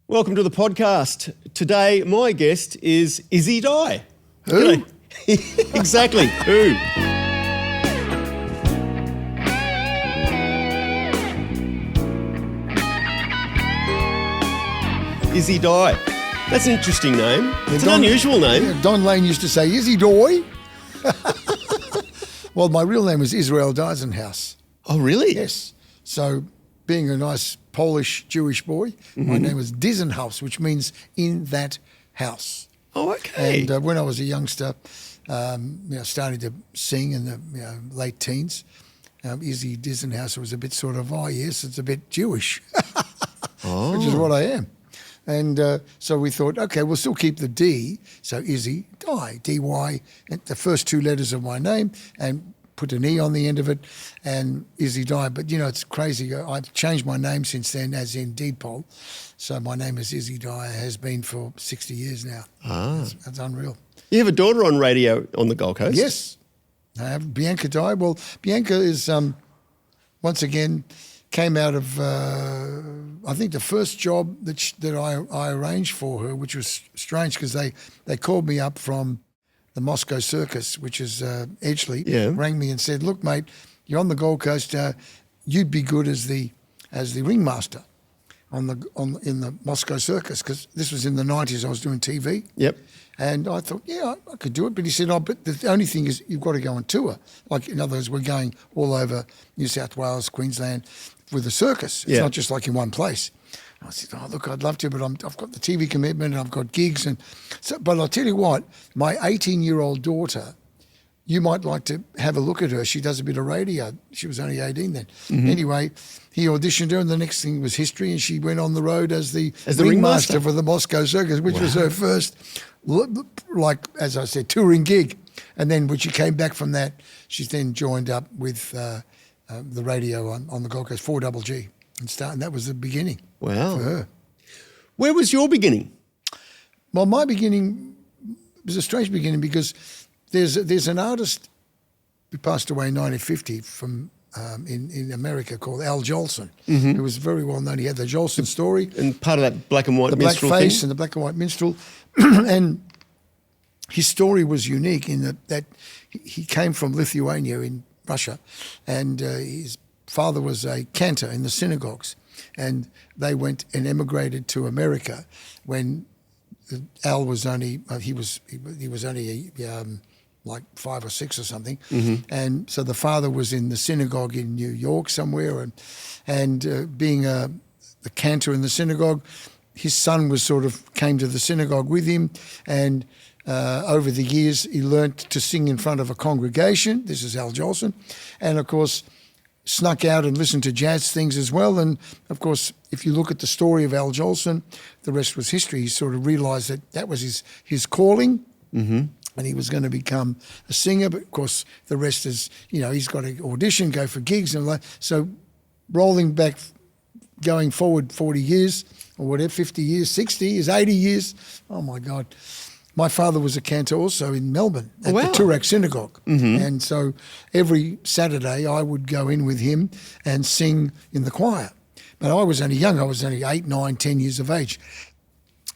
Welcome to the podcast. Today, my guest is Issi Dye. Who? Exactly, who? Issi Dye. That's an interesting name. It's an unusual name. Yeah, Don Lane used to say, Issi Dye. Well, my real name was Israel Deisenhouse. Oh, really? Yes. So being a nice Polish Jewish boy, my name was Deisenhouse, which means in that house. Oh, okay. And when I was a youngster, starting to sing in the late teens, Issi Deisenhouse was a bit sort of, oh, yes, it's a bit Jewish, which is what I am. And so we thought, okay, we'll still keep the D, so Issi Dye, D-Y, the first two letters of my name, and put an E on the end of it, and Issi Dye. But, it's crazy. I've changed my name since then, as in Deedpol. So my name is Issi Dye, has been for 60 years now. That's unreal. You have a daughter on radio on the Gold Coast? Yes. I have Bianca Dye. Well, Bianca is, once again, came out of, I think, the first job that I arranged for her, which was strange because they called me up from the Moscow Circus, which is Edgeley, rang me and said, look, mate, you're on the Gold Coast, you'd be good as the ringmaster in the Moscow Circus, because this was in the 90s, I was doing TV. Yep. And I thought, yeah, I could do it. But he said, oh, but the only thing is you've got to go on tour. Like, in other words, we're going all over New South Wales, Queensland with the circus. It's not just like in one place. And I said, oh, look, I'd love to, but I've got the TV commitment and I've got gigs. But I'll tell you what, my 18-year-old daughter, you might like to have a look at her. She does a bit of radio. She was only 18 then. Anyway, he auditioned her, and the next thing was history, and she went on the road as the ringmaster for the Moscow Circus, which was her first, like, as I said, touring gig. And then when she came back from that, she then joined up with the radio on the Gold Coast, 4GG, and that was the beginning for her. Where was your beginning? Well, my beginning was a strange beginning because there's an artist who passed away in 1950 from in America called Al Jolson, who was very well known. He had the Jolson story. And part of that black and white minstrel thing. The black face thing? and the black and white minstrel. And his story was unique in that he came from Lithuania in Russia, and his father was a cantor in the synagogues, and they went and emigrated to America when Al was only he was only like 5 or 6 or something, and so the father was in the synagogue in New York somewhere, and being the cantor in the synagogue, his son came to the synagogue with him, and over the years he learnt to sing in front of a congregation. This is Al Jolson, and of course snuck out and listened to jazz things as well. And of course, if you look at the story of Al Jolson, the rest was history. He sort of realised that was his calling. And he was going to become a singer, but of course the rest is, he's got to audition, go for gigs, and so rolling back, going forward 40 years or whatever, 50 years, 60 years, 80 years. Oh my God. My father was a cantor also in Melbourne at the Turak Synagogue. And so every Saturday I would go in with him and sing in the choir. But I was only young. I was only 8, 9, 10 years of age.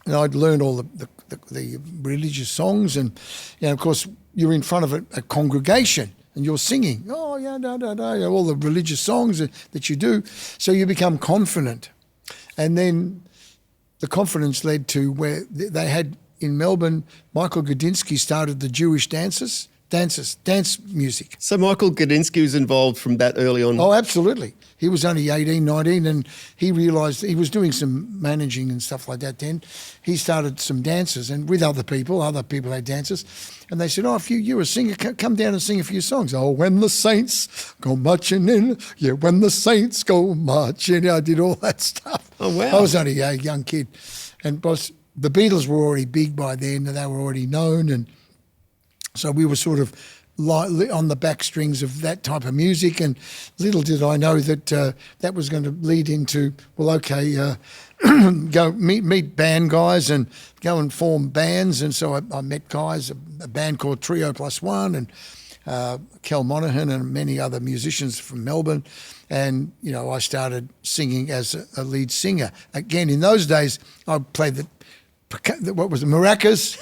And I'd learned all the religious songs, and of course you're in front of a congregation and you're singing, all the religious songs that you do, so you become confident. And then the confidence led to where they had in Melbourne, Michael Gudinski started the Jewish dance music. So Michael Gudinski was involved from that early on? Oh, absolutely. He was only 18, 19, and he realised he was doing some managing and stuff like that then. He started some dances, and with other people had dances, and they said, oh, if you're a singer, come down and sing a few songs. Oh, when the saints go marching in, when the saints go marching in. I did all that stuff. Oh, wow. I was only a young kid. And the Beatles were already big by then, and they were already known, and so we were sort of on the back strings of that type of music, and little did I know that that was going to lead into, go meet band guys and go and form bands. And so I met guys, a band called Trio Plus One, and Kel Monaghan and many other musicians from Melbourne. And, you know, I started singing as a lead singer. Again, in those days, I played what was it, maracas,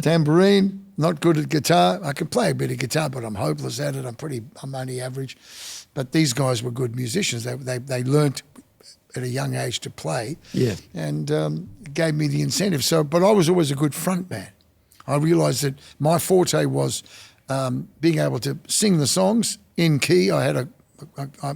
tambourine, not good at guitar. I could play a bit of guitar, but I'm hopeless at it. I'm only average. But these guys were good musicians. They learnt at a young age to play. Yeah. And gave me the incentive. So, but I was always a good front man. I realised that my forte was being able to sing the songs in key. I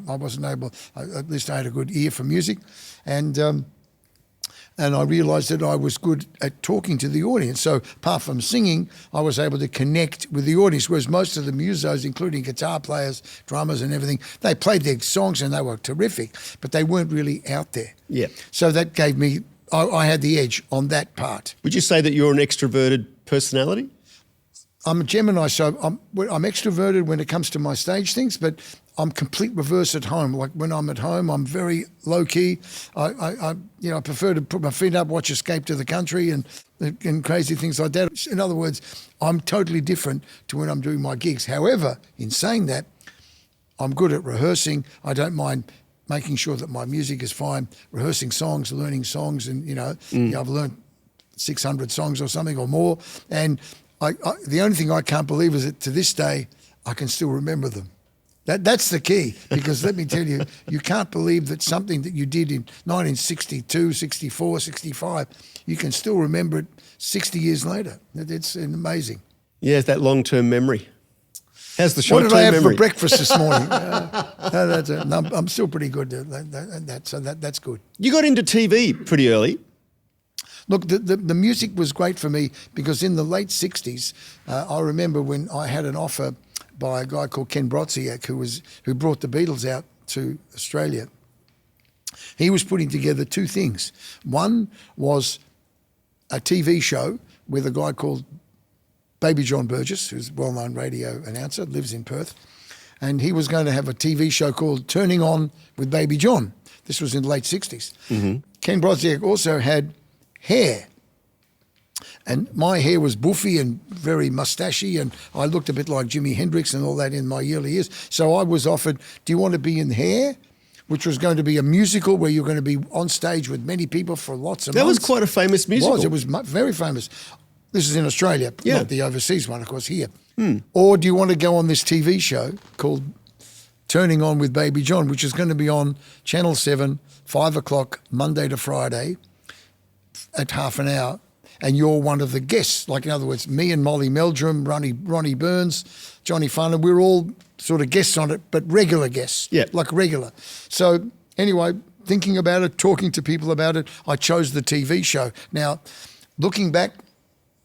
wasn't able, at least I had a good ear for music. And I realised that I was good at talking to the audience. So apart from singing, I was able to connect with the audience, whereas most of the musos, including guitar players, drummers and everything, they played their songs and they were terrific, but they weren't really out there. Yeah. So that gave me, I had the edge on that part. Would you say that you're an extroverted personality? I'm a Gemini, so I'm extroverted when it comes to my stage things, but I'm complete reverse at home. Like when I'm at home, I'm very low key. I prefer to put my feet up, watch Escape to the Country and crazy things like that. In other words, I'm totally different to when I'm doing my gigs. However, in saying that, I'm good at rehearsing. I don't mind making sure that my music is fine, rehearsing songs, learning songs, and I've learned 600 songs or something or more. And the only thing I can't believe is that to this day, I can still remember them. That's the key, because let me tell you, you can't believe that something that you did in 1962, 64, 65, you can still remember it 60 years later. It's amazing. Yeah, it's that long-term memory. How's the What short-term memory? did I have for breakfast this morning? I'm still pretty good at that, so that's good. You got into TV pretty early. Look, the music was great for me because in the late 60s, I remember when I had an offer by a guy called Ken Brodziak, who brought the Beatles out to Australia. He was putting together two things. One was a TV show with a guy called Baby John Burgess, who's a well-known radio announcer, lives in Perth, and he was going to have a TV show called Turning On with Baby John. This was in the late 60s. Mm-hmm. Ken Brodziak also had hair. And my hair was boofy and very mustachy, and I looked a bit like Jimi Hendrix and all that in my early years. So I was offered, do you want to be in Hair? Which was going to be a musical where you're going to be on stage with many people for lots of months. That was quite a famous musical. It was very famous. This is in Australia, yeah. Not the overseas one, of course, here. Or do you want to go on this TV show called Turning On with Baby John, which is going to be on Channel 7, 5 o'clock, Monday to Friday, at half an hour, and you're one of the guests. Like, in other words, me and Molly Meldrum, Ronnie Burns, Johnny Farnham, we're all sort of guests on it, but regular guests, yeah, like regular. So anyway, thinking about it, talking to people about it, I chose the TV show. Now, looking back,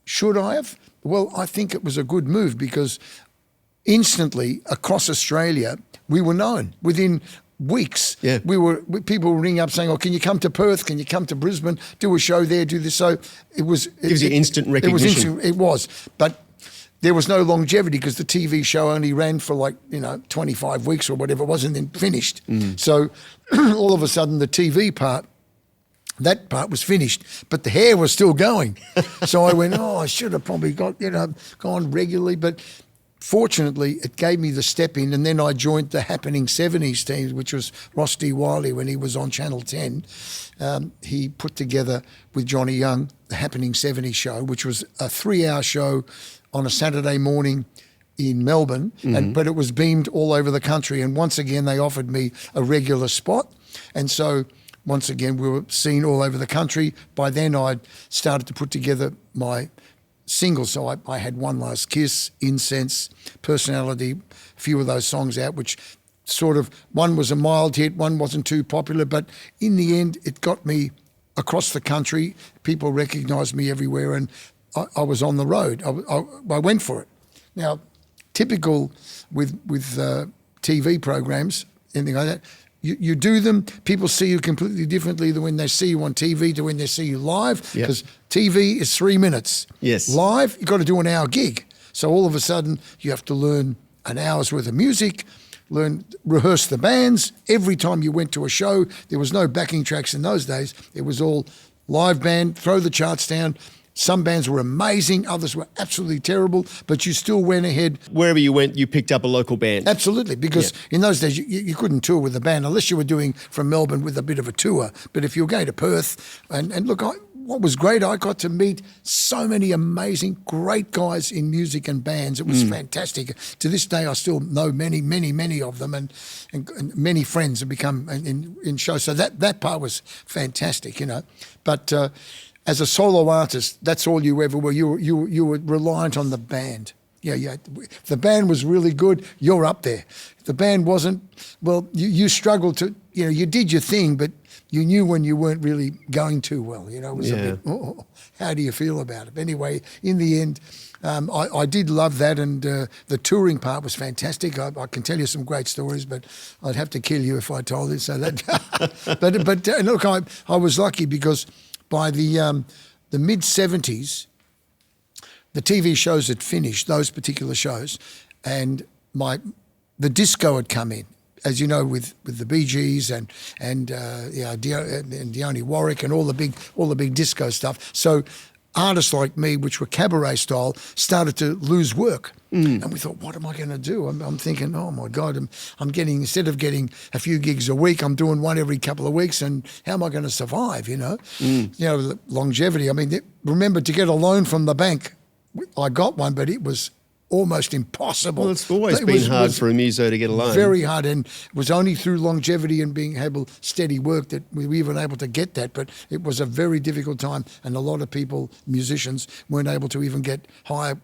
should I have? Well, I think it was a good move because instantly across Australia, we were known within weeks. Yeah. People were ringing up saying, "Oh, can you come to Perth? Can you come to Brisbane? Do a show there, do this." So it was... Gives you instant recognition. It was. But there was no longevity because the TV show only ran for 25 weeks or whatever it was and then finished. So all of a sudden the TV part, that part was finished, but the hair was still going. So I went, I should have probably gone regularly, but... Fortunately, it gave me the step in, and then I joined the Happening 70s team, which was Ross D Wylie when he was on Channel 10. He put together with Johnny Young the Happening 70s show, which was a 3-hour show on a Saturday morning in Melbourne, but it was beamed all over the country. And once again, they offered me a regular spot. And so once again, we were seen all over the country. By then, I'd started to put together my singles. So I had One Last Kiss, Incense, Personality, a few of those songs out, which sort of, one was a mild hit, one wasn't too popular, but in the end, it got me across the country. People recognised me everywhere, and I was on the road. I went for it. Now, typical with TV programs, anything like that, you do them, people see you completely differently than when they see you on TV to when they see you live, because TV is 3 minutes. Yes. Live, you've got to do an hour gig. So all of a sudden, you have to learn an hour's worth of music, rehearse the bands. Every time you went to a show, there was no backing tracks in those days. It was all live band, throw the charts down, Some bands were amazing, others were absolutely terrible, but you still went ahead. Wherever you went, you picked up a local band. Absolutely, because in those days you couldn't tour with a band unless you were doing from Melbourne with a bit of a tour. But if you were going to Perth, and look, what was great, I got to meet so many amazing, great guys in music and bands. It was fantastic. To this day, I still know many, many, many of them, and many friends have become in shows. So that part was fantastic, you know. But as a solo artist, that's all you ever were. You were reliant on the band. Yeah. The band was really good. You're up there. If the band wasn't, well, you struggled to, you know, you did your thing, but you knew when you weren't really going too well. You know, it was a bit, how do you feel about it? Anyway, in the end, I did love that, and the touring part was fantastic. I can tell you some great stories, but I'd have to kill you if I told it. So that, but look, I was lucky because by the mid-70s, the TV shows had finished, those particular shows, and the disco had come in, as you know, with the Bee Gees and Dionne Warwick and all the big disco stuff. So artists like me, which were cabaret style, started to lose work. And we thought, what am I going to do? I'm thinking, oh my God, I'm getting, instead of getting a few gigs a week, I'm doing one every couple of weeks, and how am I going to survive, you know? You know, longevity. I mean, remember, to get a loan from the bank, I got one, but it was almost impossible. Well, it's always been hard for a muso to get a loan. Very hard, and it was only through longevity and being able steady work that we were even able to get that. But it was a very difficult time, and a lot of people, musicians, weren't able to even get high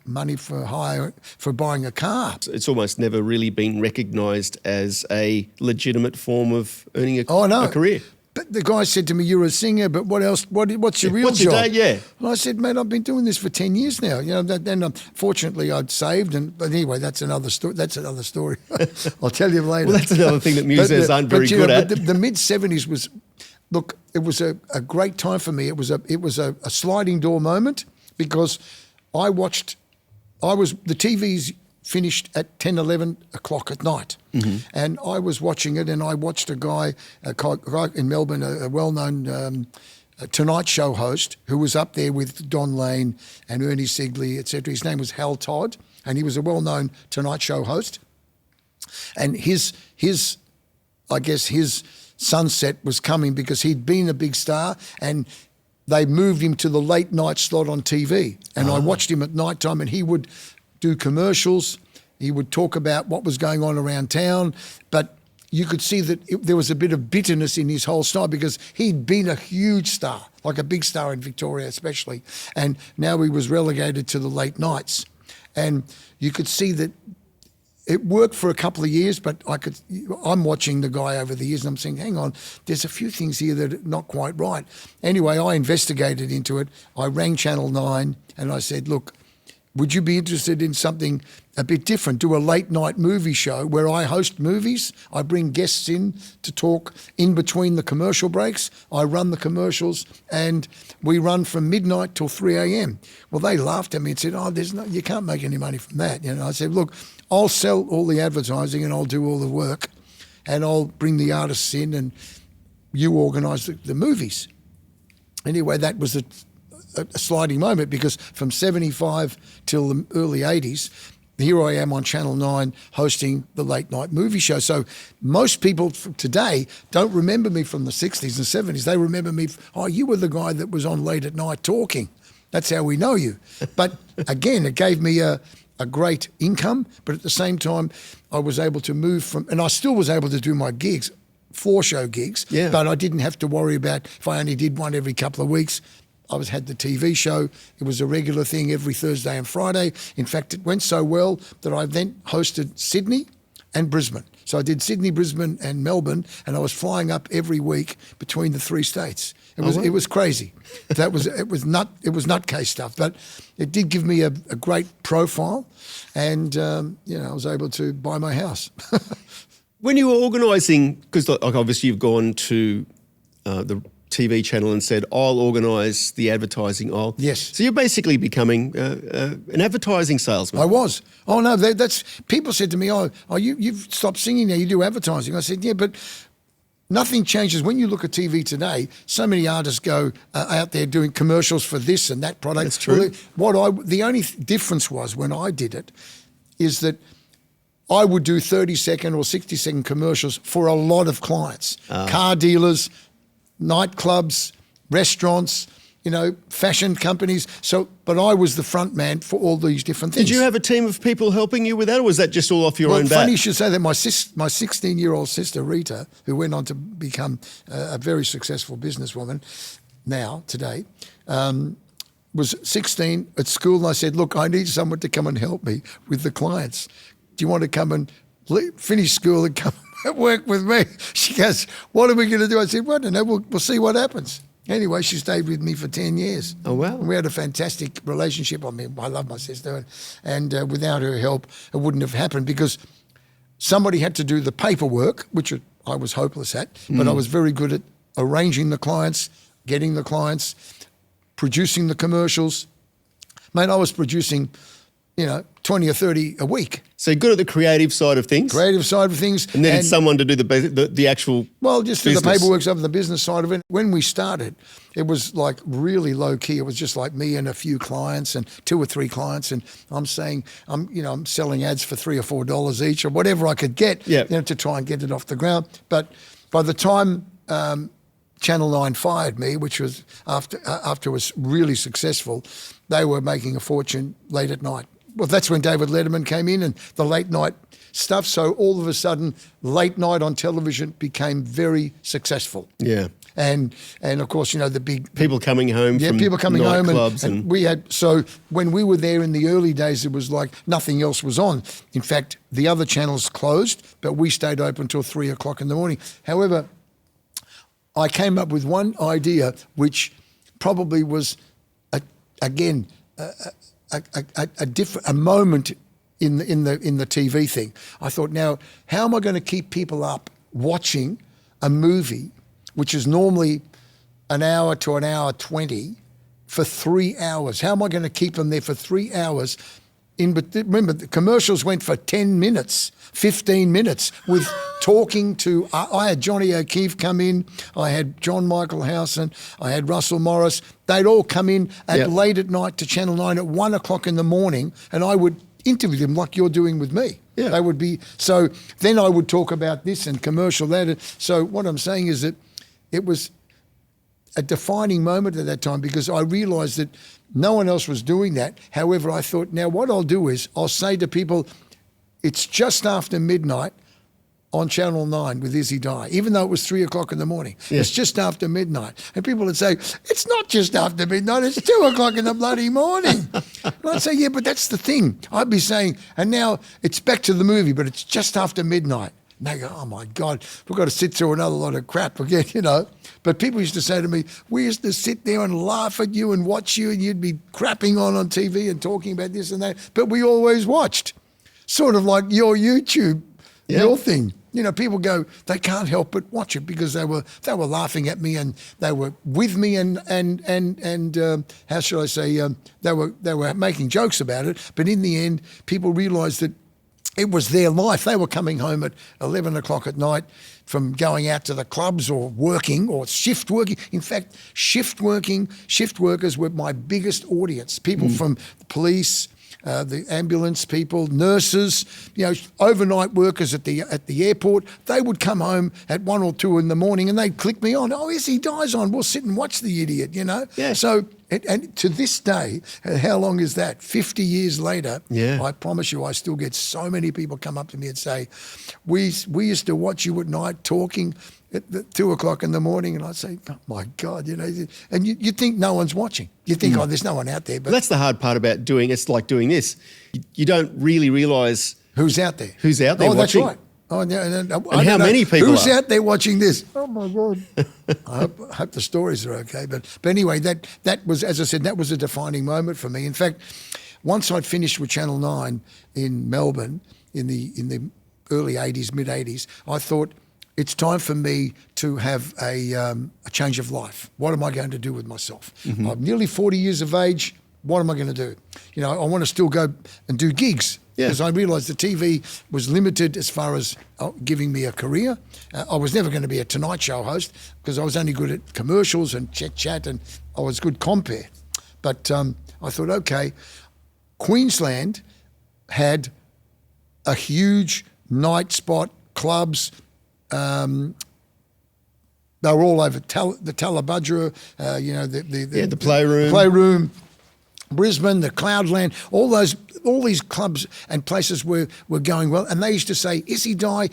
money for buying a car. It's almost never really been recognised as a legitimate form of earning a career. But the guy said to me, "You're a singer, but what else? What's your real job?" What's your day? And I said, "Mate, I've been doing this for 10 years now. You know, then fortunately I'd saved, but anyway, that's another story. I'll tell you later." Well, that's another thing that musos aren't very good at. But the mid-70s was, look, it was a great time for me. It was a sliding door moment, because the TV's finished at 10, 11 o'clock at night. And I was watching it, and I watched a guy in Melbourne, a well-known Tonight Show host, who was up there with Don Lane and Ernie Sigley, etc. His name was Hal Todd, and he was a well-known Tonight Show host. And his sunset was coming, because he'd been a big star, and they moved him to the late night slot on TV. And I watched him at night time, and he would do commercials. He would talk about what was going on around town, but you could see that there was a bit of bitterness in his whole style, because he'd been a huge star, like a big star in Victoria especially, and now he was relegated to the late nights. And you could see that it worked for a couple of years, but I'm watching the guy over the years, and I'm saying, hang on, there's a few things here that are not quite right. Anyway, I investigated into it. I rang Channel 9 and I said, look, would you be interested in something a bit different? Do a late night movie show where I host movies. I bring guests in to talk in between the commercial breaks. I run the commercials, and we run from midnight till 3 a.m. Well, they laughed at me and said, oh, you can't make any money from that. You know, I said, look, I'll sell all the advertising and I'll do all the work, and I'll bring the artists in, and you organise the movies. Anyway, that was a sliding moment, because from 75 till the early 80s, here I am on Channel 9 hosting the late night movie show. So most people today don't remember me from the 60s and 70s. They remember me, you were the guy that was on late at night talking. That's how we know you. But again, it gave me a great income, but at the same time, I was able to move and I still was able to do my gigs, 4-show gigs, but I didn't have to worry about if I only did one every couple of weeks. I had the TV show. It was a regular thing every Thursday and Friday. In fact, it went so well that I then hosted Sydney and Brisbane. So I did Sydney, Brisbane and Melbourne, and I was flying up every week between the 3 states. It was crazy. It was nutcase stuff, but it did give me a great profile, and I was able to buy my house. When you were organising, because obviously you've gone to the TV channel and said, I'll organise the advertising. Yes. So you're basically becoming an advertising salesman. I was. Oh, no, that's... People said to me, you've stopped singing now, you do advertising. I said, yeah, but nothing changes. When you look at TV today, so many artists go out there doing commercials for this and that product. That's true. The only difference was when I did it is that I would do 30-second or 60-second commercials for a lot of clients, car dealers, nightclubs, restaurants, fashion companies. So, but I was the front man for all these different things. Did you have a team of people helping you with that, or was that just all off your own bat? Funny you should say that. My 16-year-old sister, Rita, who went on to become a very successful businesswoman today, was 16 at school, and I said, look, I need someone to come and help me with the clients. Do you want to come and finish school and come and work with me? She goes, what are we going to do? I said, well, I don't know, we'll see what happens. Anyway, she stayed with me for 10 years. Oh, wow. And we had a fantastic relationship. I mean, I love my sister, and without her help, it wouldn't have happened, because somebody had to do the paperwork, which I was hopeless at, but I was very good at arranging the clients, getting the clients, producing the commercials. Mate, I was producing 20 or 30 a week. So you're good at the creative side of things. Creative side of things. And then it's someone to do the actual just do the paperwork stuff and the business side of it. When we started, it was like really low key. It was just like me and a few clients and 2 or 3 clients. And I'm saying, I'm selling ads for $3 or $4 each or whatever I could get to try and get it off the ground. But by the time Channel 9 fired me, which was after it was really successful, they were making a fortune late at night. Well, that's when David Letterman came in and the late night stuff. So all of a sudden, late night on television became very successful. Yeah. And of course, the big people coming home from people coming home nightclubs and we had, so when we were there in the early days, it was like nothing else was on. In fact, the other channels closed, but we stayed open until 3 o'clock in the morning. However, I came up with one idea, which probably was a moment in the TV thing. I thought, now, how am I going to keep people up watching a movie, which is normally an hour to an hour 20, for 3 hours? How am I going to keep them there for 3 hours? Remember, the commercials went for 10 minutes, 15 minutes with talking to, I had Johnny O'Keefe come in, I had John Michael Howson, I had Russell Morris. They'd all come in late at night to Channel 9 at 1 o'clock in the morning, and I would interview them like you're doing with me. Yeah. They would be, so then I would talk about this and commercial that. So what I'm saying is that it was a defining moment at that time, because I realised that no one else was doing that. However, I thought, now what I'll do is I'll say to people, it's just after midnight on Channel 9 with Issi Dye, even though it was 3 o'clock in the morning. Yeah. It's just after midnight. And people would say, it's not just after midnight, it's 2 o'clock in the bloody morning. And I'd say, yeah, but that's the thing. I'd be saying, and now it's back to the movie, but it's just after midnight. And they go, oh my God, we've got to sit through another lot of crap again, But people used to say to me, we used to sit there and laugh at you and watch you, and you'd be crapping on TV and talking about this and that. But we always watched, sort of like your YouTube, your thing. People go, they can't help but watch it because they were laughing at me and they were with me and how should I say, they were making jokes about it. But in the end, people realised that it was their life. They were coming home at 11 o'clock at night from going out to the clubs or working or shift working. In fact, shift workers were my biggest audience. People from the police, the ambulance people, nurses, overnight workers at the airport. They would come home at 1 or 2 in the morning and they'd click me on. Oh, Issi Dye's on. We'll sit and watch the idiot, Yeah. So, and to this day, how long is that? 50 years later, I promise you, I still get so many people come up to me and say, we used to watch you at night talking at 2 o'clock in the morning, and I'd say, oh my God, and you think no one's watching. You think, oh, there's no one out there. But that's the hard part about it's like doing this. You don't really realise who's out there. Who's out there watching. That's right. Oh, and how many people who's out there watching this? Oh my God! I hope the stories are okay. But anyway, that was, as I said, that was a defining moment for me. In fact, once I'd finished with Channel 9 in Melbourne in the early '80s, mid '80s, I thought, it's time for me to have a change of life. What am I going to do with myself? I'm nearly 40 years of age. What am I going to do? I want to still go and do gigs. Yeah. Because I realised the TV was limited as far as giving me a career. I was never going to be a Tonight Show host because I was only good at commercials and chat, and I was good compere. But I thought, okay, Queensland had a huge night spot, clubs. They were all over the Talabudra, the Playroom. The Playroom, Brisbane, the Cloudland, all these clubs and places were going well. And they used to say, Issi Dye,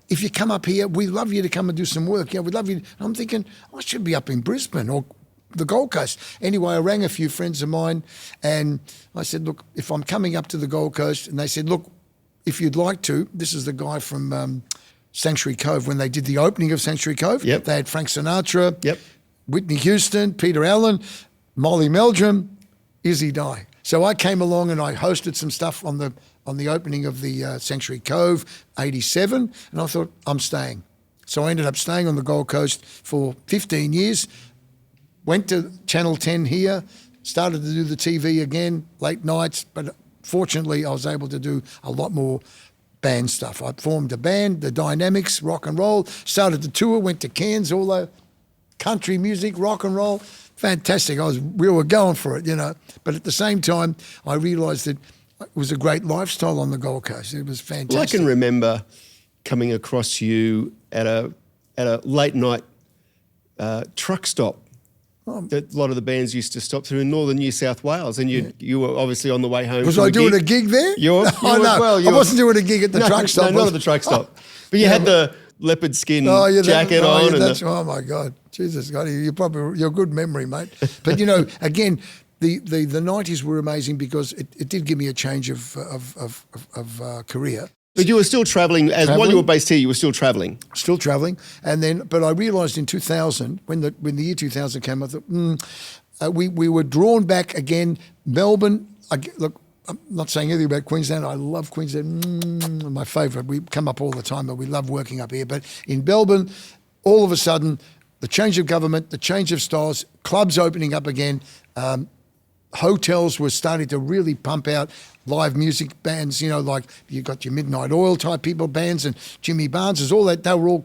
if you come up here, we love you to come and do some work. Yeah, we'd love you. And I'm thinking, I should be up in Brisbane or the Gold Coast. Anyway, I rang a few friends of mine and I said, look, if I'm coming up to the Gold Coast, and they said, look, if you'd like to, this is the guy from Sanctuary Cove, when they did the opening of Sanctuary Cove. Yep. They had Frank Sinatra, Yep. Whitney Houston, Peter Allen, Molly Meldrum, Issi Dye. So I came along and I hosted some stuff on the opening of the Sanctuary Cove, 87, and I thought, I'm staying. So I ended up staying on the Gold Coast for 15 years, went to Channel 10 here, started to do the TV again, late nights, but fortunately I was able to do a lot more band stuff. I formed a band, the Dynamics, rock and roll, started the tour, went to Cairns, all the country music, rock and roll. Fantastic. We were going for it, But at the same time, I realised that it was a great lifestyle on the Gold Coast. It was fantastic. Well, I can remember coming across you at a late night truck stop that a lot of the bands used to stop through in northern New South Wales, and you were obviously on the way home. Was I doing a gig there? No, I wasn't doing a gig at the truck stop. No, not at the truck stop. But you had the leopard skin jacket on. Oh my God, Jesus, God, you're good memory, mate. But again, the 90s were amazing because it did give me a change of career. But you were still travelling, while you were based here, you were still travelling. Still travelling. But I realised in 2000, when the year 2000 came, I thought, we were drawn back again. Melbourne, look, I'm not saying anything about Queensland. I love Queensland, my favourite. We come up all the time, but we love working up here. But in Melbourne, all of a sudden, the change of government, the change of styles, clubs opening up again, hotels were starting to really pump out live music bands, like you got your Midnight Oil type people bands and Jimmy Barnes's, all that. They were all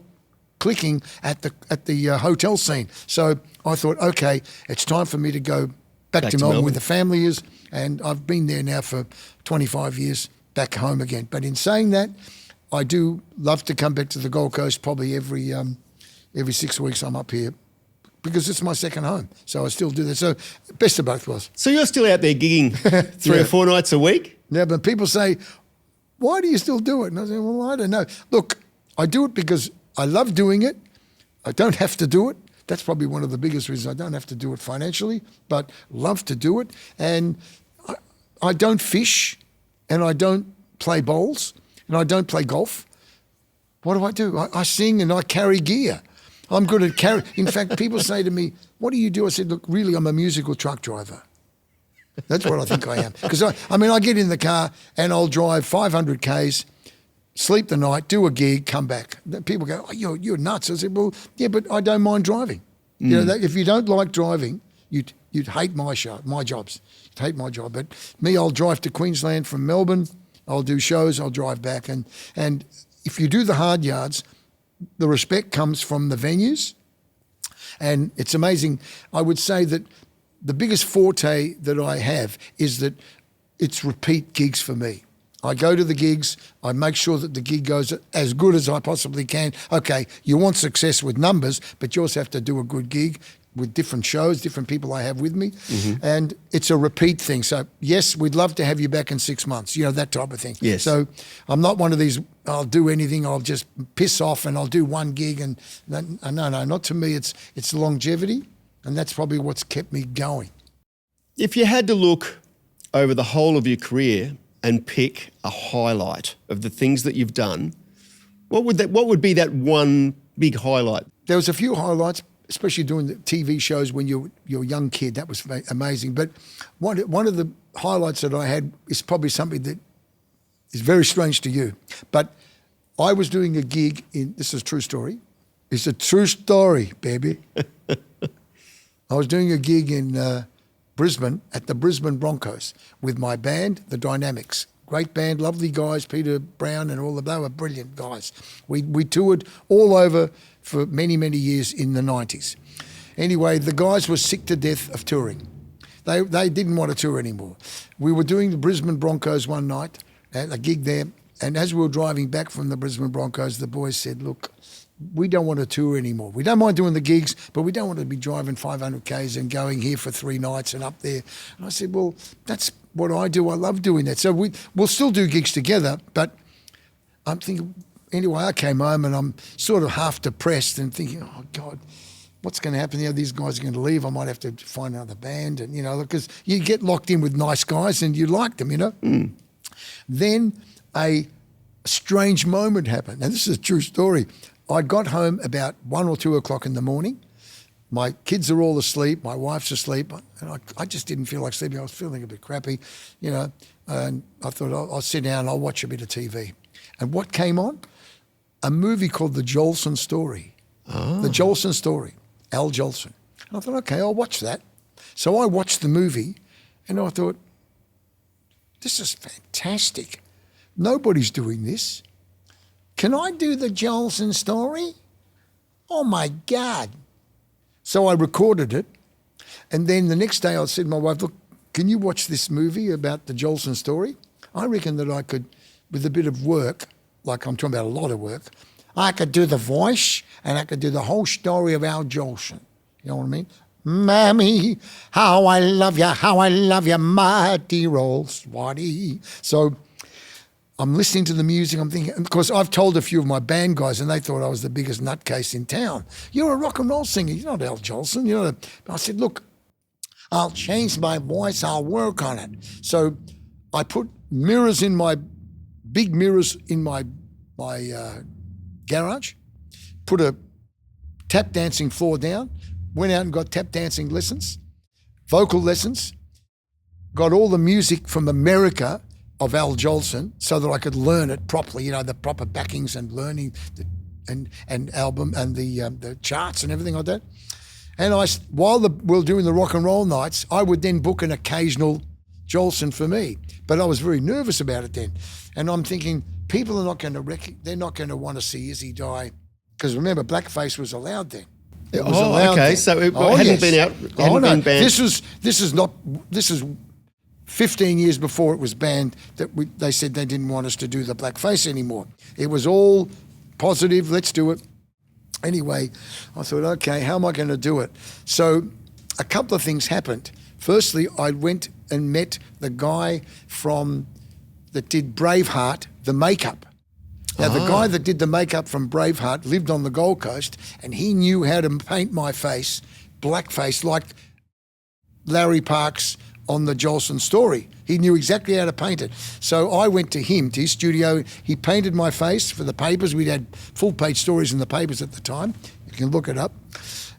clicking at the hotel scene. So I thought, okay, it's time for me to go back to Melbourne where the family is, and I've been there now for 25 years, back home again. But in saying that, I do love to come back to the Gold Coast probably every 6 weeks. I'm up here, because it's my second home. So I still do that. So best of both worlds. So you're still out there gigging 3 or 4 nights a week? Yeah, but people say, why do you still do it? And I say, well, I don't know. Look, I do it because I love doing it. I don't have to do it. That's probably one of the biggest reasons. I don't have to do it financially, but love to do it. And I don't fish, and I don't play bowls, and I don't play golf. What do? I sing and I carry gear. I'm good at carry. In fact, people say to me, what do you do? I said, look, really, I'm a musical truck driver. That's what I think I am. Because I get in the car and I'll drive 500 Ks, sleep the night, do a gig, come back. People go, oh, you're nuts. I said, well, yeah, but I don't mind driving. If you don't like driving, you'd hate my jobs. You'd hate my job. But me, I'll drive to Queensland from Melbourne. I'll do shows. I'll drive back. And if you do the hard yards, the respect comes from the venues, and it's amazing. I would say that the biggest forte that I have is that it's repeat gigs for me. I go to the gigs, I make sure that the gig goes as good as I possibly can. Okay, you want success with numbers, but you also have to do a good gig with different shows, different people I have with me. Mm-hmm. And it's a repeat thing. So, yes, we'd love to have you back in 6 months, that type of thing. Yes. So I'm not one of these, I'll do anything, I'll just piss off and I'll do one gig. And no, not to me. It's longevity, and that's probably what's kept me going. If you had to look over the whole of your career and pick a highlight of the things that you've done, what would be that one big highlight? There was a few highlights, especially doing the TV shows when you're a young kid. That was amazing. But one of the highlights that I had is probably something that is very strange to you. But I was doing a gig this is a true story. It's a true story, baby. I was doing a gig in Brisbane at the Brisbane Broncos with my band, the Dynamics. great band, lovely guys, Peter Brown and all of them. They were brilliant guys. We toured all over for many, many years in the 90s. Anyway, the guys were sick to death of touring. They didn't want to tour anymore. We were doing the Brisbane Broncos one night, at a gig there, and as we were driving back from the Brisbane Broncos, the boys said, look, we don't want to tour anymore. We don't mind doing the gigs, but we don't want to be driving 500 Ks and going here for 3 nights and up there. And I said, well, that's what I do. I love doing that. So we'll still do gigs together, but I'm thinking, anyway, I came home and I'm sort of half depressed and thinking, oh, God, what's going to happen? These guys are going to leave. I might have to find another band. And, because you get locked in with nice guys and you like them, Mm. Then a strange moment happened. And this is a true story. I got home about 1 or 2 o'clock in the morning. My kids are all asleep. My wife's asleep. And I just didn't feel like sleeping. I was feeling a bit crappy, and I thought I'll sit down and I'll watch a bit of TV. And what came on? A movie called The Jolson Story. Oh. The Jolson Story, Al Jolson. And I thought, okay, I'll watch that. So I watched the movie and I thought, this is fantastic. Nobody's doing this. Can I do the Jolson Story? Oh, my God. So I recorded it. And then the next day I said to my wife, look, can you watch this movie about the Jolson Story? I reckon that I could, with a bit of work, like I'm talking about a lot of work, I could do the voice and I could do the whole story of Al Jolson. You know what I mean? Mammy, how I love you, my dear old Swatty. So I'm listening to the music, I'm thinking, because I've told a few of my band guys and they thought I was the biggest nutcase in town. You're a rock and roll singer, you're not Al Jolson. I said, look, I'll change my voice, I'll work on it. So I put big mirrors in my garage, put a tap dancing floor down, went out and got tap dancing lessons, vocal lessons, got all the music from America of Al Jolson so that I could learn it properly, the proper backings and learning and album and the charts and everything like that. And while we were doing the rock and roll nights, I would then book an occasional Jolson for me. But I was very nervous about it then. And I'm thinking, people are not going to they're not going to want to see Issi Dye, because remember, blackface was allowed then. It was allowed okay. then. So it hadn't been out, hadn't been banned. This is 15 years before it was banned that they said they didn't want us to do the blackface anymore. It was all positive, let's do it. Anyway, I thought, okay, how am I going to do it? So a couple of things happened. Firstly, I went and met the guy that did Braveheart, the makeup. Now, the guy that did the makeup from Braveheart lived on the Gold Coast and he knew how to paint my face, blackface, like Larry Parks on the Jolson Story. He knew exactly how to paint it. So I went to him, to his studio. He painted my face for the papers. We'd had full-page stories in the papers at the time. You can look it up.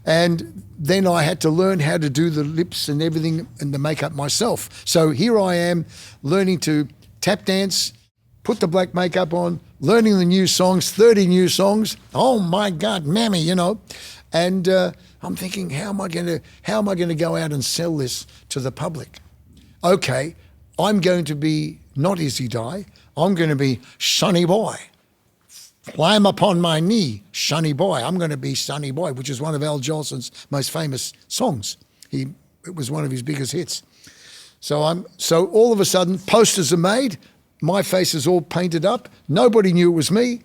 And then I had to learn how to do the lips and everything and the makeup myself. So here I am learning to tap dance, put the black makeup on, learning the new songs, 30 new songs. Oh my God, mammy, And I'm thinking, how am I going to go out and sell this to the public? Okay, I'm going to be not Issi Dye. I'm going to be Sonny Boy. Climb upon my knee, Sonny Boy. I'm going to be Sonny Boy, which is one of Al Jolson's most famous songs. It was one of his biggest hits. So all of a sudden, posters are made. My face is all painted up. Nobody knew it was me.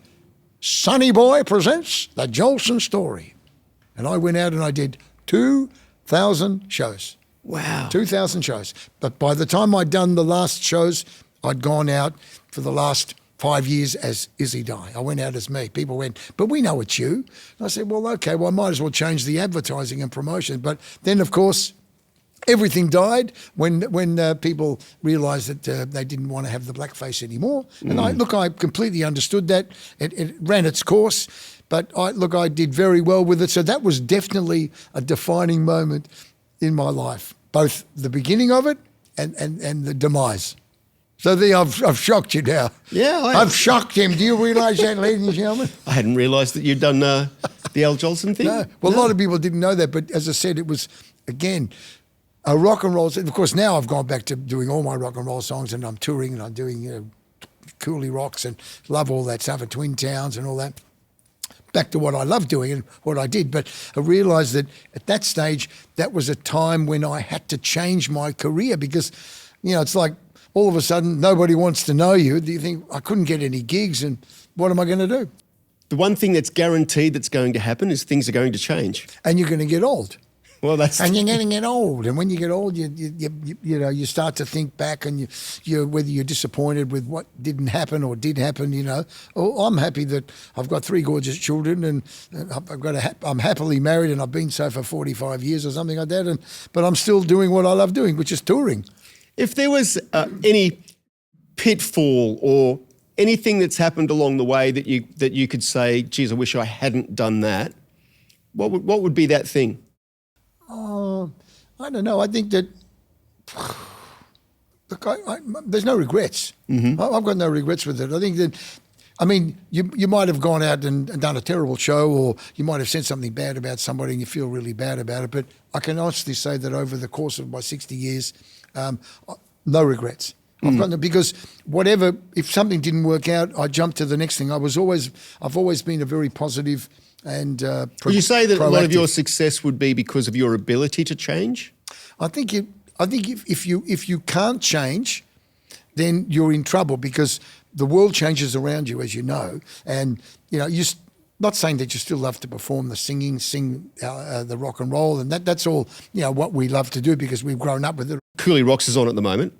Sonny Boy presents The Jolson Story. And I went out and I did 2,000 shows. Wow. 2,000 shows. But by the time I'd done the last shows, I'd gone out for the last 5 years as Issi Dye. I went out as me. People went, but we know it's you. And I said, well, okay, well, I might as well change the advertising and promotion. But then, of course, everything died when people realised that they didn't want to have the blackface anymore. And I completely understood that. It ran its course. But I did very well with it. So that was definitely a defining moment in my life, both the beginning of it and the demise. So I've shocked you now. Yeah. I've shocked him. Do you realise that, ladies and gentlemen? I hadn't realised that you'd done the Al Jolson thing. No. Well, a lot of people didn't know that. But as I said, it was, again, A rock and roll, of course, now I've gone back to doing all my rock and roll songs, and I'm touring and I'm doing Cooley Rocks and love all that stuff at Twin Towns and all that. Back to what I love doing and what I did. But I realised that at that stage, that was a time when I had to change my career because, it's like all of a sudden nobody wants to know you. Do you think I couldn't get any gigs and what am I going to do? The one thing that's guaranteed that's going to happen is things are going to change. And you're going to get old. Well, and you're going to get old, and when you get old, you start to think back, and you whether you're disappointed with what didn't happen or did happen, Oh, I'm happy that I've got 3 gorgeous children, and I'm happily married, and I've been so for 45 years or something like that, but I'm still doing what I love doing, which is touring. If there was any pitfall or anything that's happened along the way that you could say, geez, I wish I hadn't done that, what would be that thing? I don't know. I think that, look, there's no regrets. Mm-hmm. I've got no regrets with it. I think that, you might have gone out and done a terrible show, or you might have said something bad about somebody and you feel really bad about it. But I can honestly say that over the course of my 60 years, no regrets. I've got no, because if something didn't work out, I jumped to the next thing. I've always been a very positive and Would you say that proactive. A lot of your success would be because of your ability to change? I think if you can't change, then you're in trouble because the world changes around you, as you know, and you're not saying that you still love to perform the singing, the rock and roll, and that's all what we love to do because we've grown up with it. Cooley Rocks is on at the moment.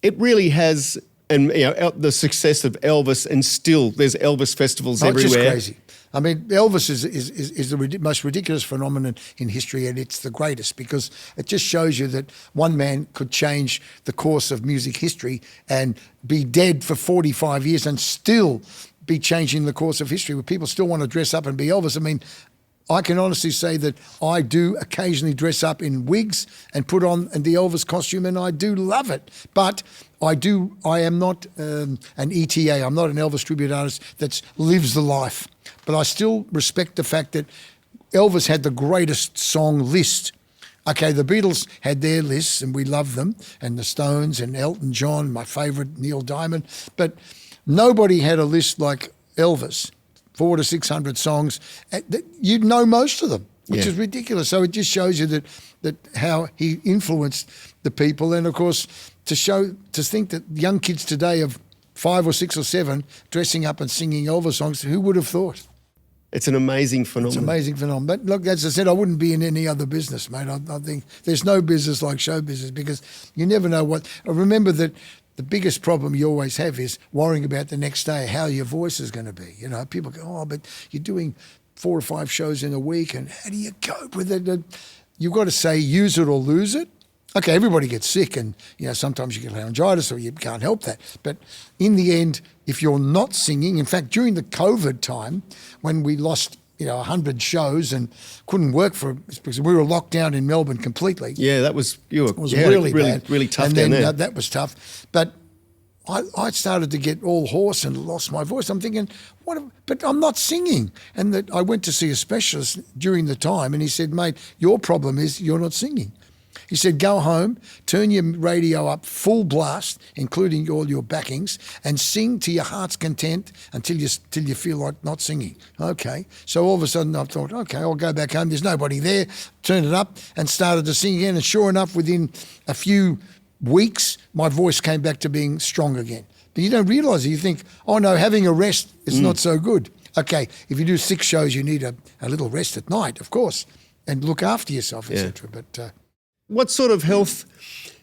It really has, and the success of Elvis, and still there's Elvis festivals everywhere. It's just crazy. Elvis is the most ridiculous phenomenon in history, and it's the greatest because it just shows you that one man could change the course of music history and be dead for 45 years and still be changing the course of history, where people still want to dress up and be Elvis. I can honestly say that I do occasionally dress up in wigs and put on the Elvis costume, and I do love it. But I am not an ETA. I'm not an Elvis tribute artist that lives the life. But I still respect the fact that Elvis had the greatest song list. Okay, the Beatles had their lists, and we love them, and the Stones and Elton John, my favourite, Neil Diamond. But nobody had a list like Elvis. 400 to 600 songs, you'd know most of them, which is ridiculous. So it just shows you that how he influenced the people, and of course to think that young kids today of 5 or 6 or 7 dressing up and singing Elvis songs, who would have thought? It's an amazing phenomenon. It's an amazing phenomenon. But look, as I said, I wouldn't be in any other business, mate. I think there's no business like show business because you never know what. I remember that. The biggest problem you always have is worrying about the next day, how your voice is going to be. People go, oh, but you're doing 4 or 5 shows in a week, and how do you cope with it? You've got to say, use it or lose it. Okay, everybody gets sick, and sometimes you get laryngitis or you can't help that. But in the end, if you're not singing, in fact, during the COVID time, when we lost 100 shows and couldn't work because we were locked down in Melbourne completely. Yeah, that was really bad. Really tough and down then, there. That was tough. But I started to get all hoarse and lost my voice. I'm thinking, but I'm not singing. And I went to see a specialist during the time, and he said, mate, your problem is you're not singing. He said, go home, turn your radio up full blast, including all your backings, and sing to your heart's content until you feel like not singing. Okay. So all of a sudden I thought, okay, I'll go back home. There's nobody there. Turned it up and started to sing again. And sure enough, within a few weeks, my voice came back to being strong again. But you don't realise it. You think, oh no, having a rest is not so good. Okay, if you do 6 shows, you need a little rest at night, of course, and look after yourself, etc. But what sort of health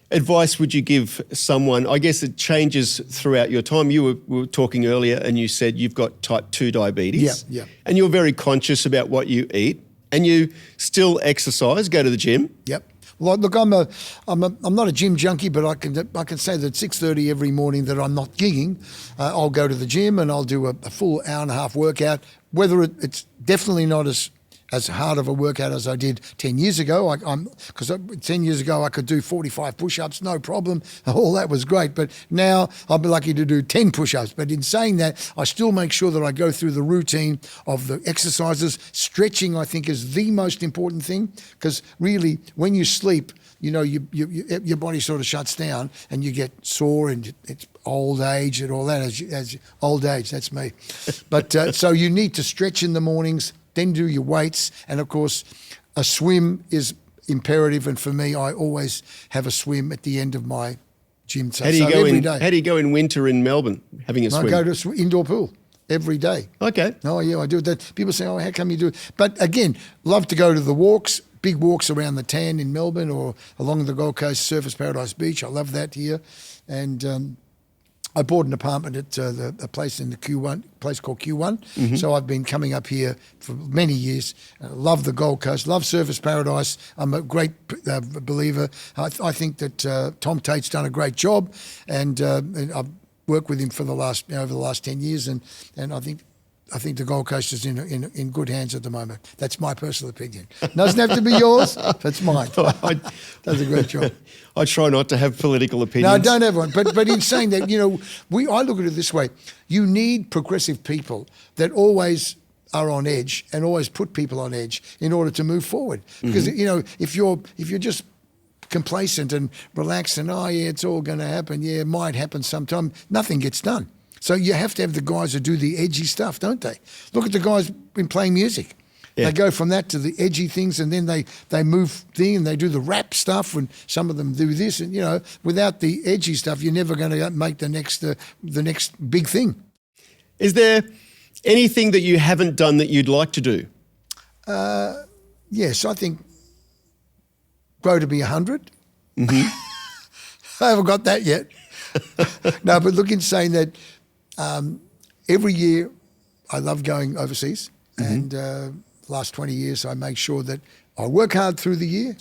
advice would you give someone? I guess it changes throughout your time. You were talking earlier and you said you've got type 2 diabetes. Yeah. And you're very conscious about what you eat, and you still exercise, go to the gym. Yep. Well, look, I'm not a gym junkie, but I can say that 6:30 every morning that I'm not gigging, I'll go to the gym and I'll do a full hour and a half workout. Whether it's definitely not as as hard of a workout as I did 10 years ago. Because 10 years ago I could do 45 push-ups, no problem. All that was great. But now I'll be lucky to do 10 push-ups. But in saying that, I still make sure that I go through the routine of the exercises. Stretching, I think, is the most important thing, because really when you sleep, you know, your body sort of shuts down and you get sore, and it's old age and all that. As old age, that's me. But so you need to stretch in the mornings, then do your weights, and of course a swim is imperative. And for me, I always have a swim at the end of my gym. So, How do you go every in? day. How do you go in winter in Melbourne having a swim? I go to indoor pool every day. Okay. Oh yeah, I do that. People say, "Oh, how come you do it?" But again, love to go to the walks. Big walks around the Tan in Melbourne or along the Gold Coast, Surfers Paradise Beach. I love that here. And I bought an apartment at a place in the Q1, place called Q1. Mm-hmm. So I've been coming up here for many years. Love the Gold Coast, love Surfers Paradise. I'm a great believer. I think that Tom Tate's done a great job, and I've worked with him for over the last 10 years, and I think the Gold Coast is in good hands at the moment. That's my personal opinion. Doesn't have to be yours. That's mine. Does a great job. I try not to have political opinions. No, don't have one. But in saying that, you know, I look at it this way. You need progressive people that always are on edge and always put people on edge in order to move forward. Because, you know, if you're just complacent and relaxed and, oh, yeah, it's all going to happen. Yeah, it might happen sometime. Nothing gets done. So you have to have the guys who do the edgy stuff, don't they? Look at the guys in playing music. Yeah. They go from that to the edgy things, and then they move and they do the rap stuff, and some of them do this. And, you know, without the edgy stuff, you're never going to make the next big thing. Is there anything that you haven't done that you'd like to do? Yes, I think grow to be 100. Mm-hmm. I haven't got that yet. No, but look, in saying that, every year I love going overseas, and last 20 years I make sure that I work hard through the year,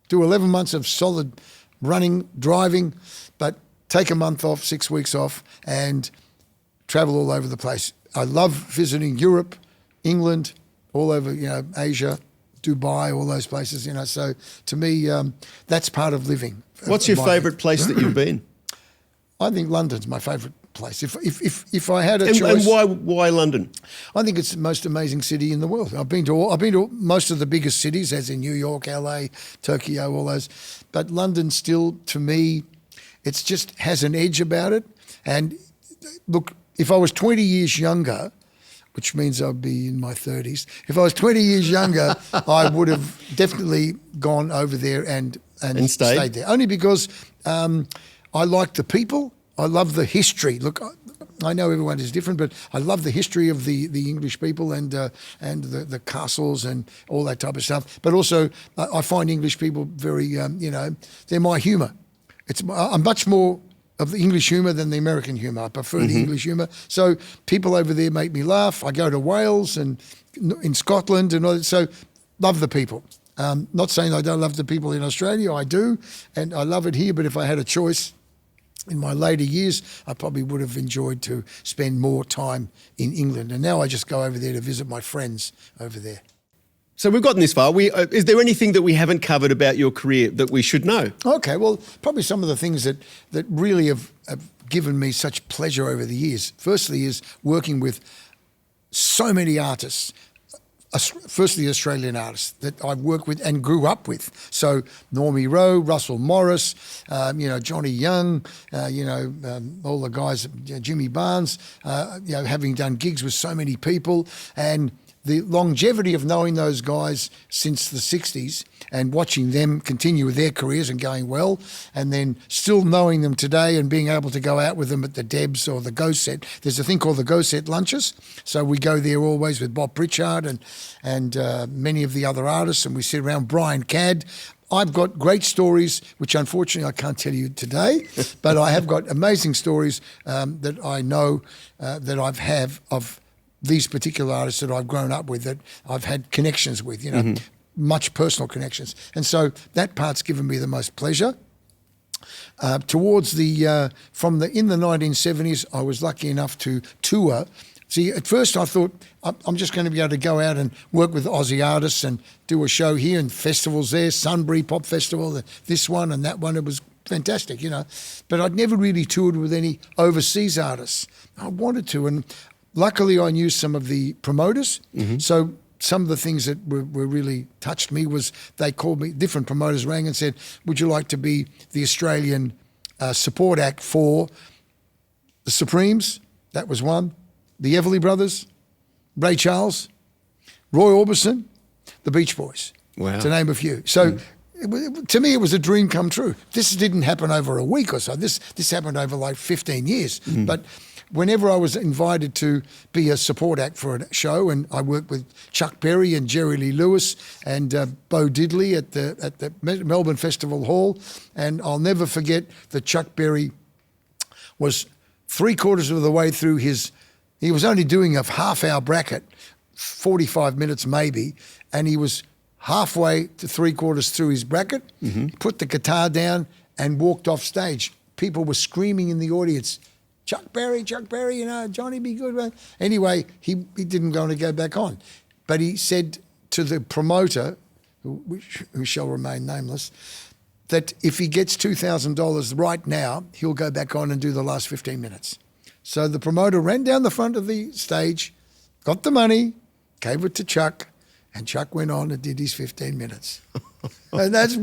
do 11 months of solid running, driving, but take a month off, 6 weeks off, and travel all over the place. I love visiting Europe, England, all over, you know, Asia, Dubai, all those places, you know. So to me, that's part of living. What's your favourite place that you've been? I think London's my favourite place. If I had a choice, and why London? I think it's the most amazing city in the world. I've been to most of the biggest cities, as in New York, LA, Tokyo, all those. But London still, to me, it's just has an edge about it. And look, if I was 20 years younger, which means I'd be in my 30s, if I was 20 years younger, I would have definitely gone over there and stayed there. Only because I like the people. I love the history. Look, I know everyone is different, but I love the history of the English people and the castles and all that type of stuff. But also, I find English people very, you know, they're my humour. I'm much more of the English humour than the American humour. I prefer the English humour. So people over there make me laugh. I go to Wales and in Scotland and all that. So love the people. Not saying I don't love the people in Australia. I do, and I love it here. But if I had a choice, in my later years, I probably would have enjoyed to spend more time in England. And now I just go over there to visit my friends over there. So we've gotten this far. Is there anything that we haven't covered about your career that we should know? Okay, well, probably some of the things that really have given me such pleasure over the years. Firstly is working with so many artists. Firstly, Australian artists that I've worked with and grew up with. So Normie Rowe, Russell Morris, you know, Johnny Young, you know, all the guys, Jimmy Barnes, you know, having done gigs with so many people, and the longevity of knowing those guys since the 60s and watching them continue with their careers and going well, and then still knowing them today and being able to go out with them at the Debs or the Go Set. There's a thing called the Go Set lunches. So we go there always with Bob Pritchard and many of the other artists, and we sit around. Brian CADD. I've got great stories, which unfortunately I can't tell you today, but I have got amazing stories that I know that I've have of these particular artists that I've grown up with, that I've had connections with, you know, much personal connections. And so that part's given me the most pleasure. Towards in the 1970s, I was lucky enough to tour See, at first I thought I'm just going to be able to go out and work with Aussie artists and do a show here and festivals there, Sunbury Pop Festival, this one and that one. It was fantastic, you know. But I'd never really toured with any overseas artists. I wanted to, and luckily I knew some of the promoters. So some of the things that were really touched me was they called me, different promoters rang and said, would you like to be the Australian support act for the Supremes? That was one. The Everly Brothers, Ray Charles, Roy Orbison, the Beach Boys, to name a few. So to me, it was a dream come true. This didn't happen over a week or so. This happened over like 15 years. But whenever I was invited to be a support act for a show, and I worked with Chuck Berry and Jerry Lee Lewis and Bo Diddley at the Melbourne Festival Hall, and I'll never forget that Chuck Berry was 3/4 of the way through he was only doing a half-hour bracket, 45 minutes maybe, and he was halfway to 3/4 through his bracket, put the guitar down and walked off stage. People were screaming in the audience, Chuck Berry, you know, Johnny be good. Man. Anyway, he didn't want to go back on. But he said to the promoter, who shall remain nameless, that if he gets $2,000 right now, he'll go back on and do the last 15 minutes. So the promoter ran down the front of the stage, got the money, gave it to Chuck, and Chuck went on and did his 15 minutes. And that's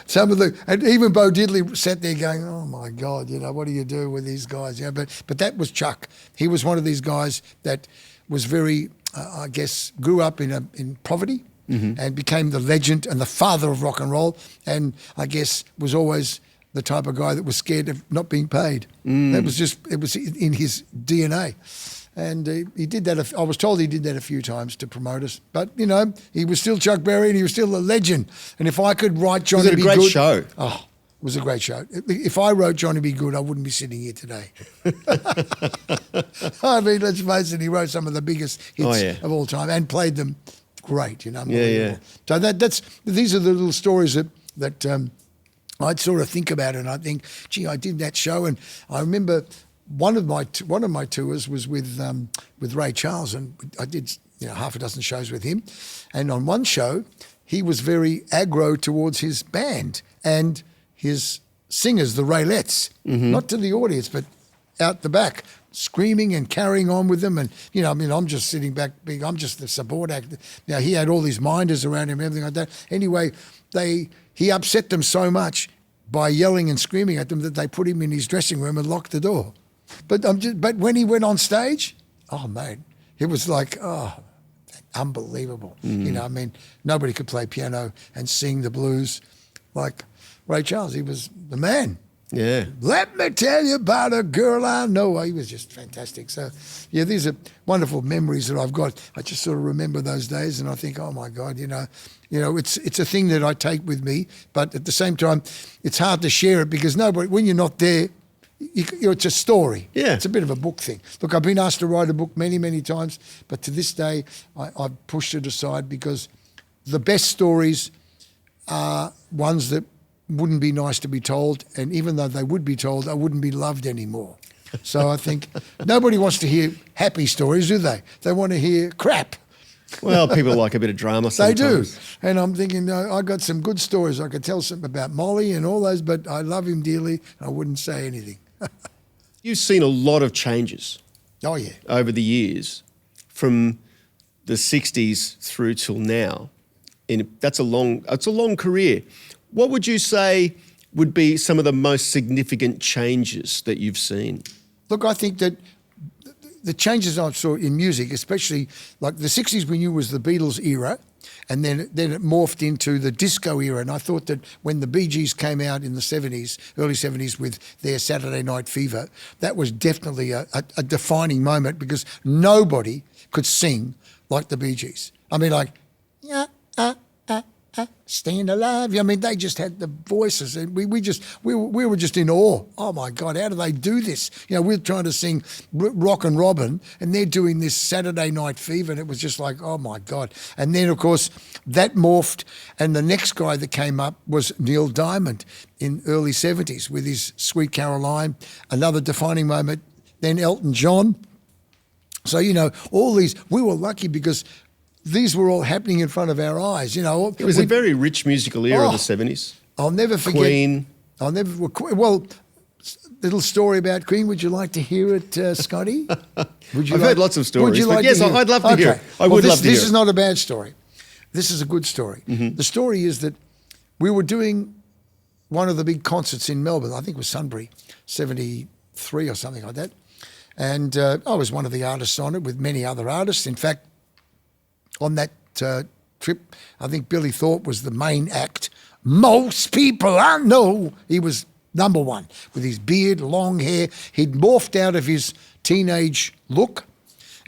some of the, and even Bo Diddley sat there going, oh my God, you know, what do you do with these guys? Yeah, but that was Chuck. He was one of these guys that was very, I guess, grew up in poverty and became the legend and the father of rock and roll, and I guess was always the type of guy that was scared of not being paid. That was just, it was in his DNA. And he did that, I was told he did that a few times to promoters. But, you know, he was still Chuck Berry and he was still a legend. And if I could write Johnny Be Good... Was it a great show? Oh, it was a great show. If I wrote Johnny Be Good, I wouldn't be sitting here today. I mean, let's face it, he wrote some of the biggest hits of all time and played them great, you know. So these are the little stories that I'd sort of think about it, and I think, gee, I did that show, and I remember one of my tours was with Ray Charles, and I did half a dozen shows with him, and on one show he was very aggro towards his band and his singers, the Raylettes, not to the audience but out the back, screaming and carrying on with them, and I mean, I'm just sitting back, I'm just the support act. Now he had all these minders around him, everything like that. Anyway, he upset them so much by yelling and screaming at them that they put him in his dressing room and locked the door. But when he went on stage, oh mate, it was like, oh, unbelievable. I mean, nobody could play piano and sing the blues like Ray Charles. He was the man. Yeah. Let me tell you about a girl I know. He was just fantastic. So, yeah, these are wonderful memories that I've got. I just sort of remember those days, and I think, oh my God, it's a thing that I take with me. But at the same time, it's hard to share it because when you're not there, it's a story. Yeah. It's a bit of a book thing. Look, I've been asked to write a book many, many times, but to this day, I've pushed it aside because the best stories are ones that wouldn't be nice to be told, and even though they would be told, I wouldn't be loved anymore. So I think nobody wants to hear happy stories, do they? They want to hear crap. Well, people like a bit of drama sometimes. They do. And I'm thinking, no, I got some good stories. I could tell something about Molly and all those, but I love him dearly. I wouldn't say anything. You've seen a lot of changes. Oh, yeah. Over the years, from the 60s through till now. It's a long career. What would you say would be some of the most significant changes that you've seen? Look, I think that the changes I saw in music, especially like the 60s we knew was the Beatles era, and then it morphed into the disco era. And I thought that when the Bee Gees came out in the 70s, early 70s with their Saturday Night Fever, that was definitely a defining moment because nobody could sing like the Bee Gees. I mean, like, Stand Alive. I mean, they just had the voices, and we were just in awe. Oh my God, how do they do this? We're trying to sing Rockin' Robin, and they're doing this Saturday Night Fever, and it was just like, oh my God. And then of course that morphed, and the next guy that came up was Neil Diamond in early 70s with his Sweet Caroline, another defining moment. Then Elton John. So, you know, all these, we were lucky because these were all happening in front of our eyes, you know. It was a very rich musical era of the 70s. I'll never forget. Queen. Well, little story about Queen. Would you like to hear it, Scotty? I've heard lots of stories. Would you like yes, to hear I'd love to hear it. I would love to hear it. This is not a bad story. This is a good story. The story is that we were doing one of the big concerts in Melbourne. I think it was Sunbury, 73 or something like that. And I was one of the artists on it with many other artists. In fact, on that trip, I think Billy Thorpe was the main act. Most people I know, he was number one with his beard, long hair. He'd morphed out of his teenage look.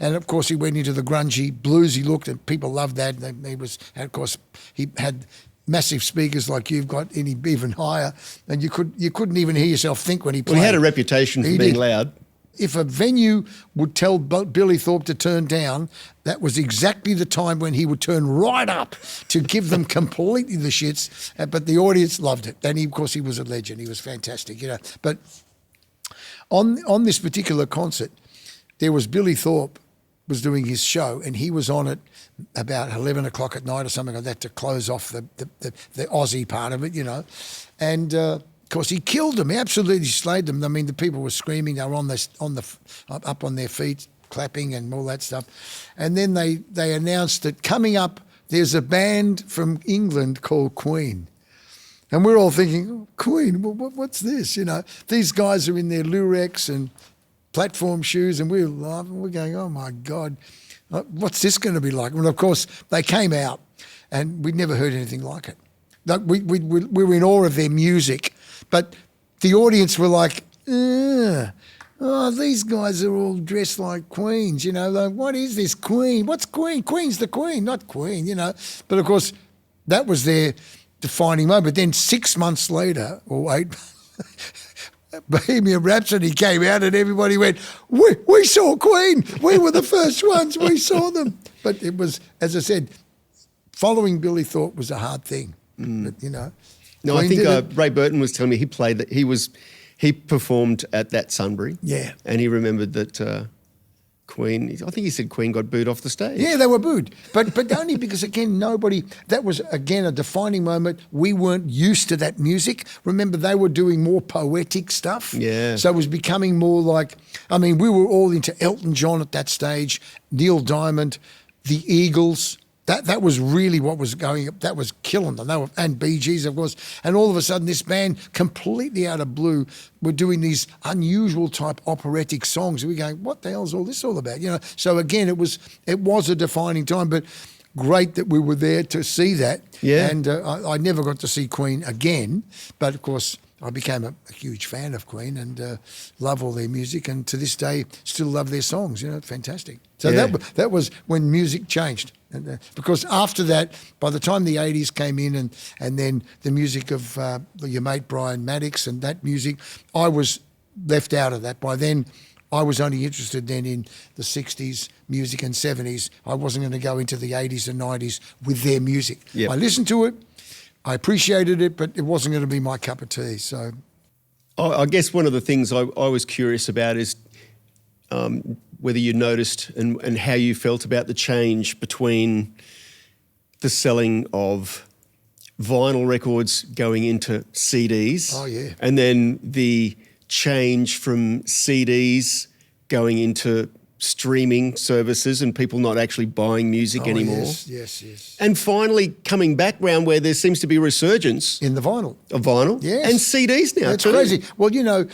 And of course, he went into the grungy, bluesy look, and people loved that. And of course, he had massive speakers like you've got, and even higher. And you couldn't even hear yourself think when he played. Well, he had a reputation for being loud. If a venue would tell Billy Thorpe to turn down, that was exactly the time when he would turn right up to give them completely the shits. But the audience loved it. And of course, he was a legend. He was fantastic, you know. But on this particular concert, there was Billy Thorpe was doing his show, and he was on it about 11 o'clock at night or something like that to close off the Aussie part of it, you know. And of course, he killed them. He absolutely slayed them. I mean, the people were screaming. They were up on their feet, clapping and all that stuff. And then they announced that coming up, there's a band from England called Queen. And we're all thinking, oh, Queen, what's this? You know, these guys are in their Lurex and platform shoes, and we're laughing. We're going, oh my God, what's this going to be like? And of course, they came out, and we'd never heard anything like it. Like we were in awe of their music, but the audience were like, oh, these guys are all dressed like queens, you know. Like, what is this Queen? What's Queen? Queen's the Queen, not Queen, you know. But of course, that was their defining moment. But then 6 months later, or 8. Bohemian Rhapsody came out and everybody went, we saw Queen. We were the first ones. We saw them. But it was, as I said, following Billy Thorpe was a hard thing. But, you know. No, Queen I think Ray Burton was telling me he performed at that Sunbury. Yeah. And he remembered that Queen, I think he said Queen got booed off the stage. Yeah, they were booed. But only because, again, that was, again, a defining moment. We weren't used to that music. Remember, they were doing more poetic stuff. Yeah. So it was becoming more like, I mean, we were all into Elton John at that stage, Neil Diamond, the Eagles. That was really what was going up. That was killing them. And Bee Gees, of course. And all of a sudden, this band, completely out of blue, were doing these unusual type operatic songs. We're going, what the hell's all this all about? You know. So again, it was a defining time, but great that we were there to see that. Yeah. And I never got to see Queen again, but of course, I became a huge fan of Queen and love all their music, and to this day still love their songs. You know, fantastic. So yeah. that was when music changed, and, because after that, by the time the 80s came in, and then the music of your mate Brian Maddox and that music, I was left out of that. By then, I was only interested then in the 60s music and 70s. I wasn't going to go into the 80s and 90s with their music. Yep. I listened to it. I appreciated it, but it wasn't going to be my cup of tea. So, I guess one of the things I was curious about is whether you noticed and how you felt about the change between the selling of vinyl records going into CDs. Oh, yeah. And then the change from CDs going into streaming services and people not actually buying music anymore. Yes. And finally coming back round where there seems to be a resurgence In the vinyl. of vinyl. Yes. And CDs now That's too. crazy. Well, you know,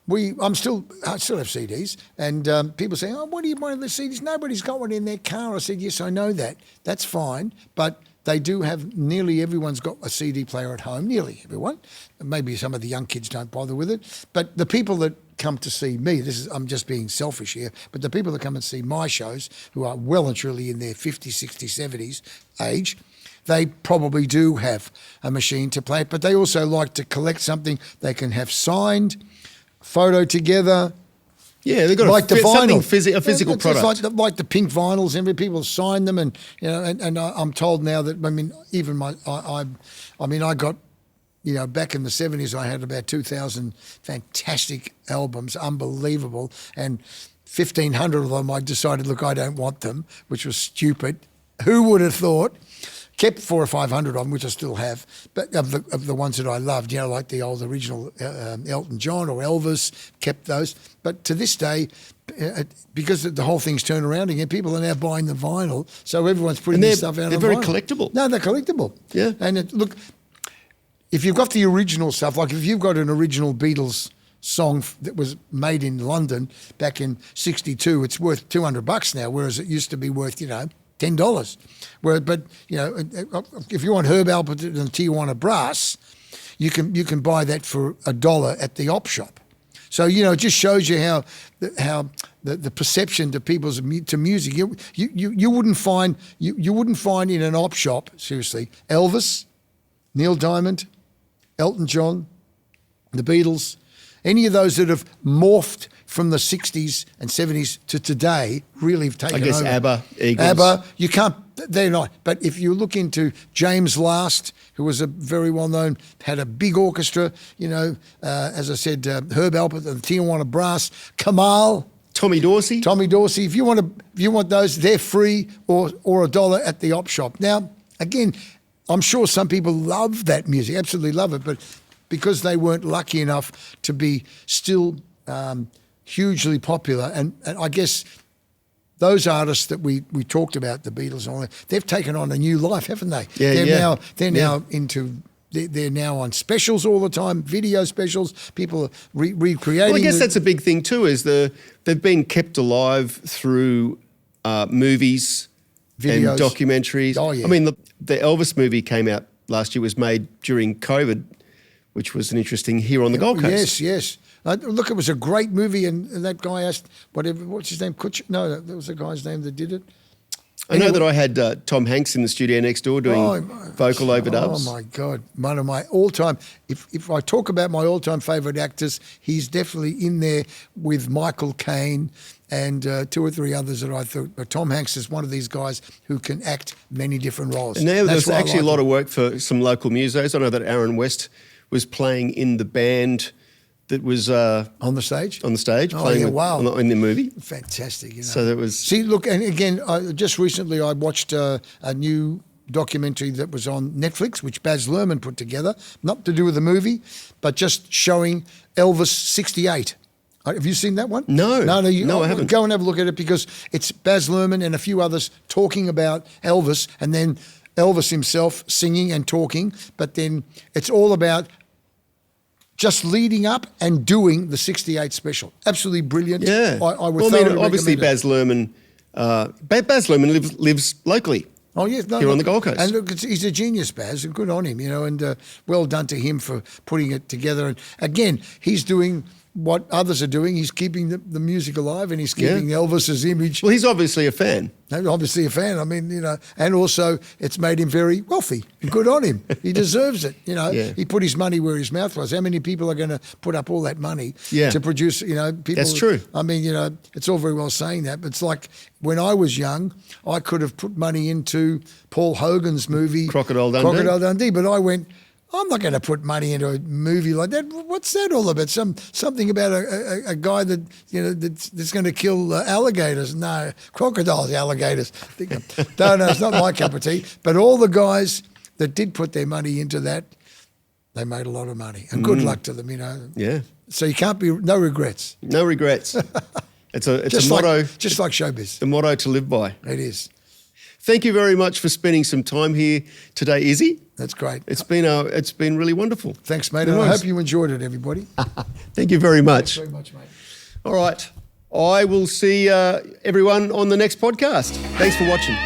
I still have CDs, and people say, oh, what do you want of the CDs? Nobody's got one in their car. I said, yes, I know that. That's fine. But they do have, nearly everyone's got a CD player at home, nearly everyone. Maybe some of the young kids don't bother with it. But the people that come to see me, I'm just being selfish here, but the people that come and see my shows, who are well and truly in their 50s, 60s, 70s age, they probably do have a machine to play it, but they also like to collect something they can have signed, photo together. Yeah, they've got like the something vinyl. a physical product. It's like the pink vinyls. Every people sign them, and you know. And I'm told now that, I mean, even I got, you know, back in the 70s, I had about 2,000 fantastic albums, unbelievable. And 1,500 of them, I decided, look, I don't want them, which was stupid. Who would have thought? Kept 400 or 500 of them, which I still have, but of the ones that I loved, you know, like the old original Elton John or Elvis, kept those. But to this day, because the whole thing's turned around again, people are now buying the vinyl, so everyone's putting this stuff out on vinyl. They're very collectible. No, they're collectible. Yeah. And look, if you've got the original stuff, like if you've got an original Beatles song that was made in London back in '62, it's worth $200 now, whereas it used to be worth, you know, $10. But you know, if you want Herb Alpert and Tijuana Brass, you can buy that for $1 at the op shop. So you know, it just shows you how the perception to people's to music. You wouldn't find in an op shop, seriously, Elvis, Neil Diamond, Elton John, the Beatles, any of those that have morphed from the 60s and 70s to today really have taken over. I guess ABBA, Eagles. ABBA, you can't, they're not. But if you look into James Last, who was a very well-known, had a big orchestra, you know, as I said, Herb Alpert and the Tijuana Brass, Kamal, Tommy Dorsey. If you want those, they're free or $1 at the op shop. Now, again, I'm sure some people love that music, absolutely love it, but because they weren't lucky enough to be still hugely popular, and I guess those artists that we talked about, the Beatles and all that, they've taken on a new life, haven't they? Yeah, They're now on specials all the time, video specials. People are recreating. Well, I guess that's a big thing too, is they've been kept alive through movies, videos, and documentaries. Oh, yeah. I mean, the Elvis movie came out last year, was made during COVID, which was an interesting here on the Gold Coast. Yes. Look, it was a great movie, and that guy asked, what's his name? No, that was the guy's name that did it. I know that I had Tom Hanks in the studio next door doing vocal overdubs. Oh, my God. One of my all-time, if I talk about my all-time favourite actors, he's definitely in there with Michael Caine and 2 or 3 others that I thought. But Tom Hanks is one of these guys who can act many different roles. And now there's actually a lot of work for some local musos. I know that Aaron West was playing in the band that was on the stage, playing in the movie. Fantastic, you know. So that was. See, look, and again, just recently I watched a new documentary that was on Netflix, which Baz Luhrmann put together, not to do with the movie, but just showing Elvis '68. Have you seen that one? No, I haven't. Go and have a look at it, because it's Baz Luhrmann and a few others talking about Elvis, and then Elvis himself singing and talking, but then it's all about just leading up and doing the '68 special. Absolutely brilliant. Yeah. I would thoroughly obviously Baz Luhrmann lives locally. Oh, yes. Here on the Gold Coast. And look, he's a genius, Baz, and good on him, you know, and well done to him for putting it together. And again, he's doing what others are doing. He's keeping the music alive, and he's keeping Elvis's image. Well, he's obviously a fan. Obviously a fan. I mean, you know, and also it's made him very wealthy. Good on him. He deserves it. You know, He put his money where his mouth was. How many people are going to put up all that money to produce, you know, people? That's true. I mean, you know, it's all very well saying that, but it's like when I was young, I could have put money into Paul Hogan's movie Crocodile Dundee, but I went, I'm not going to put money into a movie like that. What's that all about? Something about a guy that, you know, that's going to kill alligators? No, crocodiles, alligators. No, it's not my cup of tea. But all the guys that did put their money into that, they made a lot of money, and good luck to them, you know. Yeah. So you can't be no regrets. No regrets. It's a motto, just like showbiz. The motto to live by. It is. Thank you very much for spending some time here today, Izzy. That's great. It's been really wonderful. Thanks, mate. And I hope you enjoyed it, everybody. Thank you very much. Thanks very much, mate. All right. I will see everyone on the next podcast. Thanks for watching.